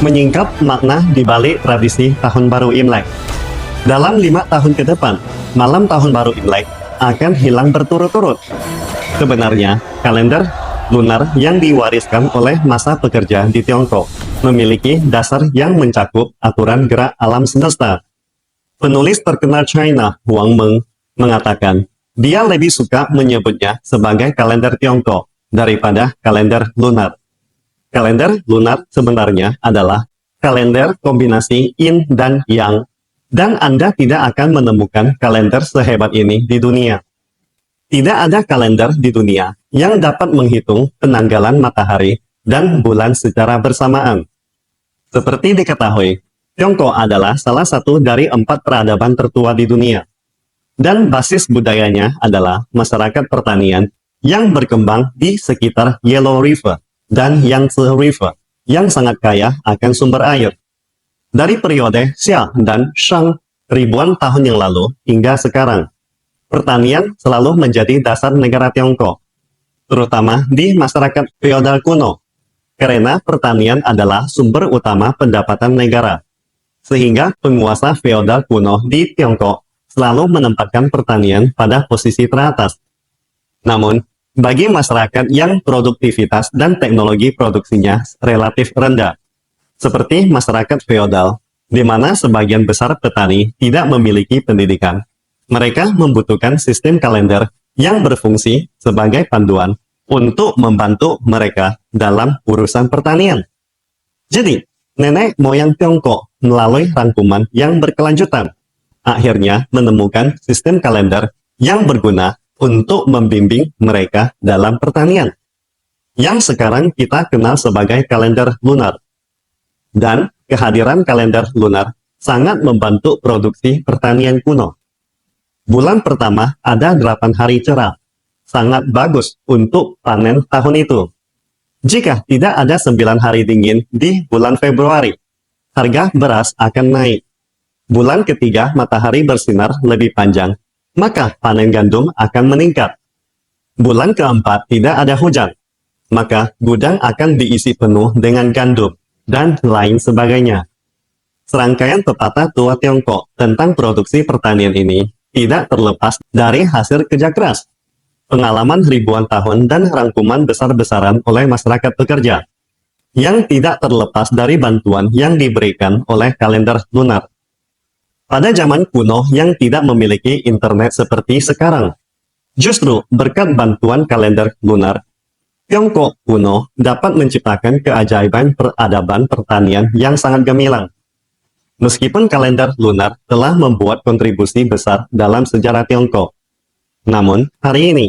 menyingkap makna di balik tradisi Tahun Baru Imlek. Dalam 5 tahun ke depan, malam Tahun Baru Imlek akan hilang berturut-turut. Sebenarnya, kalender lunar yang diwariskan oleh masa pekerja di Tiongkok memiliki dasar yang mencakup aturan gerak alam semesta. Penulis terkenal China, Wang Meng, mengatakan dia lebih suka menyebutnya sebagai kalender Tiongkok daripada kalender lunar. Kalender lunar sebenarnya adalah kalender kombinasi yin dan yang, dan Anda tidak akan menemukan kalender sehebat ini di dunia. Tidak ada kalender di dunia yang dapat menghitung penanggalan matahari dan bulan secara bersamaan. Seperti diketahui, Tiongkok adalah salah satu dari 4 peradaban tertua di dunia. Dan basis budayanya adalah masyarakat pertanian yang berkembang di sekitar Yellow River dan Yangtze River yang sangat kaya akan sumber air. Dari periode Xia dan Shang ribuan tahun yang lalu hingga sekarang, pertanian selalu menjadi dasar negara Tiongkok, terutama di masyarakat feodal kuno, karena pertanian adalah sumber utama pendapatan negara. Sehingga penguasa feodal kuno di Tiongkok selalu menempatkan pertanian pada posisi teratas. Namun, bagi masyarakat yang produktivitas dan teknologi produksinya relatif rendah, seperti masyarakat feodal, di mana sebagian besar petani tidak memiliki pendidikan, mereka membutuhkan sistem kalender yang berfungsi sebagai panduan untuk membantu mereka dalam urusan pertanian. Jadi, nenek moyang Tiongkok melalui rangkuman yang berkelanjutan akhirnya menemukan sistem kalender yang berguna untuk membimbing mereka dalam pertanian, yang sekarang kita kenal sebagai kalender lunar. Dan kehadiran kalender lunar sangat membantu produksi pertanian kuno. Bulan pertama ada 8 hari cerah, sangat bagus untuk panen tahun itu. Jika tidak ada 9 hari dingin di bulan Februari, harga beras akan naik. Bulan ketiga matahari bersinar lebih panjang, maka panen gandum akan meningkat. Bulan keempat tidak ada hujan, maka gudang akan diisi penuh dengan gandum, dan lain sebagainya. Serangkaian pepatah tua Tiongkok tentang produksi pertanian ini tidak terlepas dari hasil kerja keras, pengalaman ribuan tahun dan rangkuman besar-besaran oleh masyarakat pekerja, yang tidak terlepas dari bantuan yang diberikan oleh kalender lunar. Pada zaman kuno yang tidak memiliki internet seperti sekarang, justru berkat bantuan kalender lunar, Tiongkok kuno dapat menciptakan keajaiban peradaban pertanian yang sangat gemilang. Meskipun kalender lunar telah membuat kontribusi besar dalam sejarah Tiongkok, namun hari ini,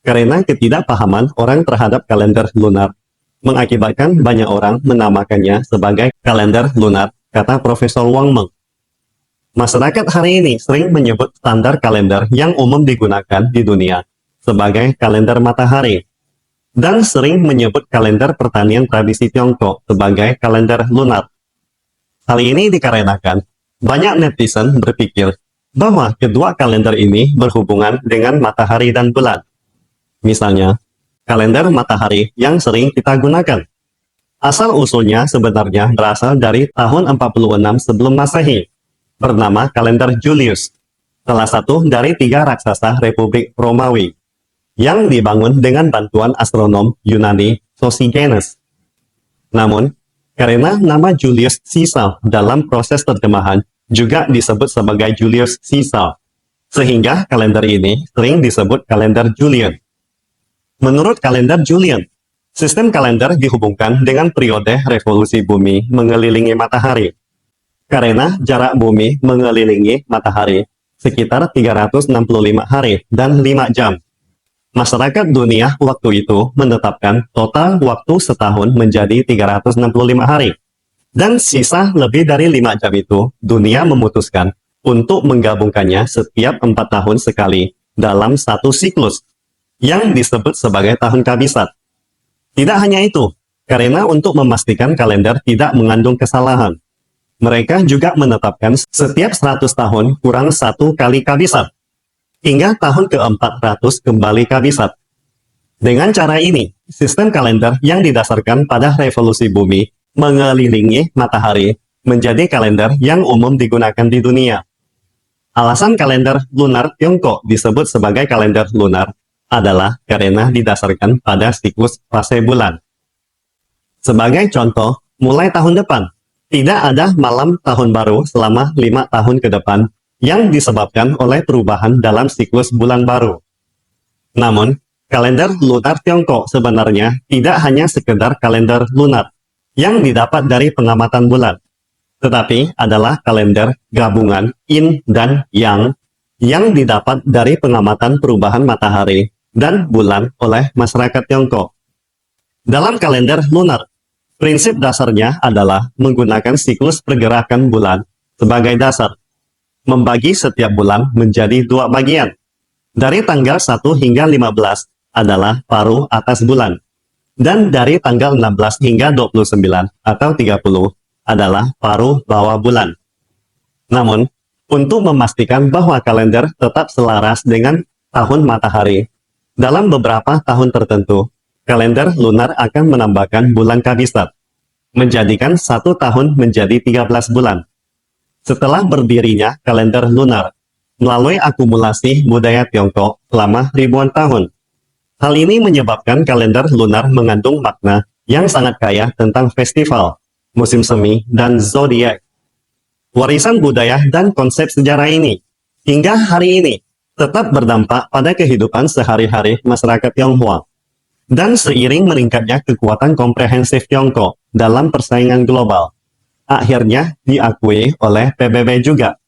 karena ketidakpahaman orang terhadap kalender lunar, mengakibatkan banyak orang menamakannya sebagai kalender lunar, kata Profesor Wang Meng. Masyarakat hari ini sering menyebut standar kalender yang umum digunakan di dunia sebagai kalender matahari, dan sering menyebut kalender pertanian tradisi Tiongkok sebagai kalender lunar. Hal ini dikarenakan banyak netizen berpikir bahwa kedua kalender ini berhubungan dengan matahari dan bulan. Misalnya, kalender matahari yang sering kita gunakan. Asal-usulnya sebenarnya berasal dari tahun 46 sebelum Masehi, bernama kalender Julius, salah satu dari 3 raksasa Republik Romawi, yang dibangun dengan bantuan astronom Yunani Sosigenes. Namun, karena nama Julius Caesar dalam proses terjemahan juga disebut sebagai Julius Caesar, sehingga kalender ini sering disebut kalender Julian. Menurut kalender Julian, sistem kalender dihubungkan dengan periode revolusi bumi mengelilingi matahari. Karena jarak bumi mengelilingi matahari sekitar 365 hari dan 5 jam. Masyarakat dunia waktu itu menetapkan total waktu setahun menjadi 365 hari. Dan sisa lebih dari 5 jam itu, dunia memutuskan untuk menggabungkannya setiap 4 tahun sekali dalam satu siklus, yang disebut sebagai tahun kabisat. Tidak hanya itu, karena untuk memastikan kalender tidak mengandung kesalahan, mereka juga menetapkan setiap 100 tahun kurang 1 kali kabisat, hingga tahun ke-400 kembali kabisat. Dengan cara ini, sistem kalender yang didasarkan pada revolusi bumi mengelilingi matahari menjadi kalender yang umum digunakan di dunia. Alasan kalender lunar Tiongkok disebut sebagai kalender lunar adalah karena didasarkan pada siklus fase bulan. Sebagai contoh, mulai tahun depan, tidak ada malam tahun baru selama 5 tahun ke depan yang disebabkan oleh perubahan dalam siklus bulan baru. Namun, kalender lunar Tiongkok sebenarnya tidak hanya sekedar kalender lunar yang didapat dari pengamatan bulan, tetapi adalah kalender gabungan Yin dan Yang yang didapat dari pengamatan perubahan matahari dan bulan oleh masyarakat Tiongkok. Dalam kalender lunar, prinsip dasarnya adalah menggunakan siklus pergerakan bulan sebagai dasar, membagi setiap bulan menjadi 2 bagian. Dari tanggal 1 hingga 15 adalah paruh atas bulan, dan dari tanggal 16 hingga 29 atau 30 adalah paruh bawah bulan. Namun, untuk memastikan bahwa kalender tetap selaras dengan tahun matahari, dalam beberapa tahun tertentu, kalender lunar akan menambahkan bulan kabisat, menjadikan 1 tahun menjadi 13 bulan. Setelah berdirinya kalender lunar, melalui akumulasi budaya Tiongkok selama ribuan tahun, hal ini menyebabkan kalender lunar mengandung makna yang sangat kaya tentang festival, musim semi, dan zodiak. Warisan budaya dan konsep sejarah ini, hingga hari ini, tetap berdampak pada kehidupan sehari-hari masyarakat Tionghoa. Dan seiring meningkatnya kekuatan komprehensif Tiongkok dalam persaingan global, akhirnya diakui oleh PBB juga.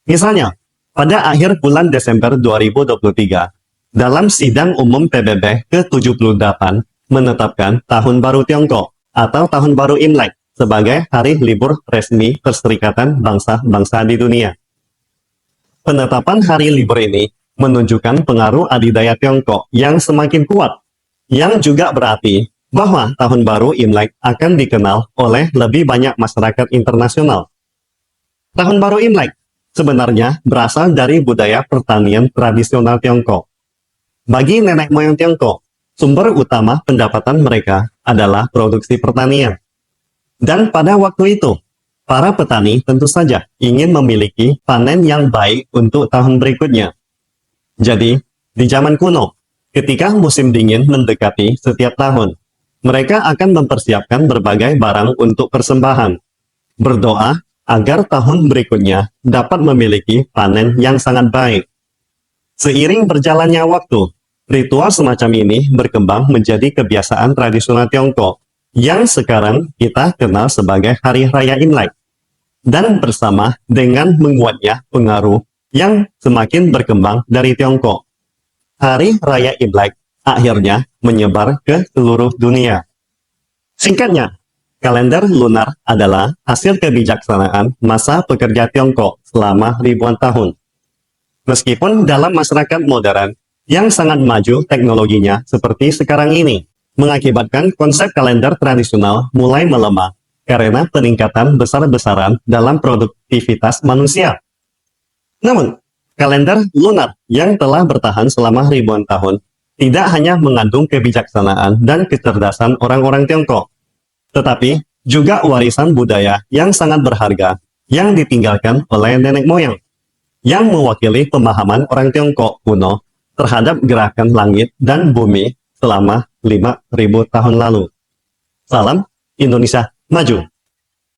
Misalnya, pada akhir bulan Desember 2023, dalam sidang umum PBB ke-78 menetapkan Tahun Baru Tiongkok atau Tahun Baru Imlek sebagai hari libur resmi Perserikatan Bangsa-Bangsa di dunia. Penetapan hari libur ini menunjukkan pengaruh adidaya Tiongkok yang semakin kuat, yang juga berarti bahwa Tahun Baru Imlek akan dikenal oleh lebih banyak masyarakat internasional. Tahun Baru Imlek sebenarnya berasal dari budaya pertanian tradisional Tiongkok. Bagi nenek moyang Tiongkok, sumber utama pendapatan mereka adalah produksi pertanian. Dan pada waktu itu, para petani tentu saja ingin memiliki panen yang baik untuk tahun berikutnya. Jadi, di zaman kuno, ketika musim dingin mendekati setiap tahun, mereka akan mempersiapkan berbagai barang untuk persembahan, berdoa agar tahun berikutnya dapat memiliki panen yang sangat baik. Seiring berjalannya waktu, ritual semacam ini berkembang menjadi kebiasaan tradisional Tiongkok yang sekarang kita kenal sebagai Hari Raya Imlek. Dan bersama dengan menguatnya pengaruh yang semakin berkembang dari Tiongkok, Hari Raya Imlek akhirnya menyebar ke seluruh dunia. Singkatnya, kalender lunar adalah hasil kebijaksanaan masa pekerja Tiongkok selama ribuan tahun. Meskipun dalam masyarakat modern yang sangat maju teknologinya seperti sekarang ini, mengakibatkan konsep kalender tradisional mulai melemah karena peningkatan besar-besaran dalam produktivitas manusia. Namun, kalender lunar yang telah bertahan selama ribuan tahun tidak hanya mengandung kebijaksanaan dan kecerdasan orang-orang Tiongkok, tetapi juga warisan budaya yang sangat berharga yang ditinggalkan oleh nenek moyang, yang mewakili pemahaman orang Tiongkok kuno terhadap gerakan langit dan bumi selama 5.000 tahun lalu. Salam Indonesia Maju!